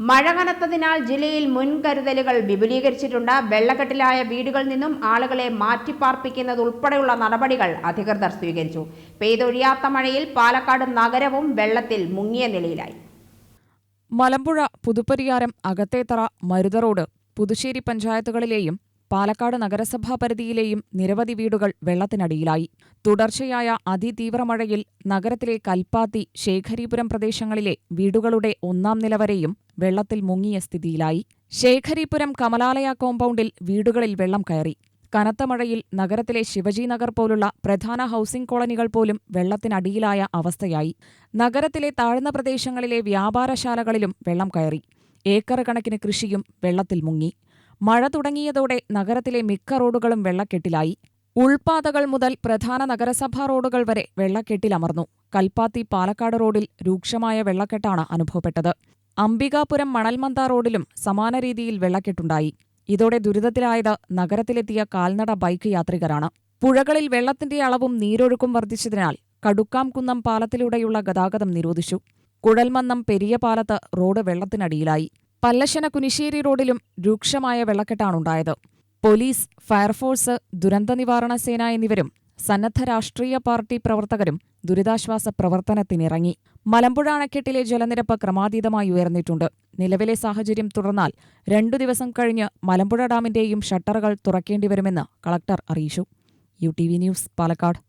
മഴ കനത്തതിനാൽ ജില്ലയിൽ മുൻകരുതലുകൾ വിപുലീകരിച്ചിട്ടുണ്ട്. വെള്ളക്കെട്ടിലായ വീടുകളിൽ നിന്നും ആളുകളെ മാറ്റിപ്പാർപ്പിക്കുന്നതുൾപ്പെടെയുള്ള നടപടികൾ അധികൃതർ സ്വീകരിച്ചു. പെയ്തൊഴിയാത്ത മഴയിൽ പാലക്കാട് നഗരവും വെള്ളത്തിൽ മുങ്ങിയ നിലയിലായി. മലമ്പുഴ, പുതുപ്പരിയാരം, അകത്തേത്തറ, മരുത റോഡ്, പുതുശ്ശേരി പഞ്ചായത്തുകളിലെയും പാലക്കാട് നഗരസഭാ പരിധിയിലെയും നിരവധി വീടുകൾ വെള്ളത്തിനടിയിലായി. തുടർച്ചയായ അതിതീവ്ര മഴയിൽ നഗരത്തിലെ കൽപ്പാത്തി, ശേഖരീപുരം പ്രദേശങ്ങളിലെ വീടുകളുടെ 1-ാം നില വരെയും വെള്ളത്തിൽ മുങ്ങിയ സ്ഥിതിയിലായി. ശേഖരീപുരം കമലാലയ കോമ്പൗണ്ടിൽ വീടുകളിൽ വെള്ളം കയറി. കനത്ത മഴയിൽ നഗരത്തിലെ ശിവജി നഗർ പോലുള്ള പ്രധാന ഹൗസിംഗ് കോളനികൾ പോലും വെള്ളത്തിനടിയിലായ അവസ്ഥയായി. നഗരത്തിലെ താഴ്ന്ന പ്രദേശങ്ങളിലെ വ്യാപാരശാലകളിലും വെള്ളം കയറി. ഏക്കർ കണക്കിന് കൃഷിയും വെള്ളത്തിൽ മുങ്ങി. മഴ തുടങ്ങിയതോടെ നഗരത്തിലെ മിക്ക റോഡുകളും വെള്ളക്കെട്ടിലായി. ഉൾപാതകൾ മുതൽ പ്രധാന നഗരസഭാ റോഡുകൾ വരെ വെള്ളക്കെട്ടിലമർന്നു. കൽപ്പാത്തി പാലക്കാട് റോഡിൽ രൂക്ഷമായ വെള്ളക്കെട്ടാണ് അനുഭവപ്പെട്ടത്. അംബികാപുരം മണൽമന്ത റോഡിലും സമാന രീതിയിൽ വെള്ളക്കെട്ടുണ്ടായി. ഇതോടെ ദുരിതത്തിലായത് നഗരത്തിലെത്തിയ കാൽനട ബൈക്ക് യാത്രികരാണ്. പുഴകളിൽ വെള്ളത്തിന്റെ അളവും നീരൊഴുക്കും വർദ്ധിച്ചതിനാൽ കടുക്കാംകുന്നം പാലത്തിലൂടെയുള്ള ഗതാഗതം നിരോധിച്ചു. കുഴൽമന്നം പെരിയ പാലത്ത് റോഡ് വെള്ളത്തിനടിയിലായി. പല്ലശ്ശന കുനിശ്ശേരി റോഡിലും രൂക്ഷമായ വെള്ളക്കെട്ടാണുണ്ടായത്. പോലീസ്, ഫയർഫോഴ്സ്, ദുരന്തനിവാരണ സേന എന്നിവരും സന്നദ്ധ രാഷ്ട്രീയ പാർട്ടി പ്രവർത്തകരും ദുരിതാശ്വാസ പ്രവർത്തനത്തിനിറങ്ങി. മലമ്പുഴ അണക്കെട്ടിലെ ജലനിരപ്പ് ക്രമാതീതമായി ഉയർന്നിട്ടുണ്ട്. നിലവിലെ സാഹചര്യം തുടർന്നാൽ 2 ദിവസം കഴിഞ്ഞ് മലമ്പുഴ ഡാമിന്റെയും ഷട്ടറുകൾ തുറക്കേണ്ടിവരുമെന്ന് കളക്ടർ അറിയിച്ചു. UTV news, Palakkad.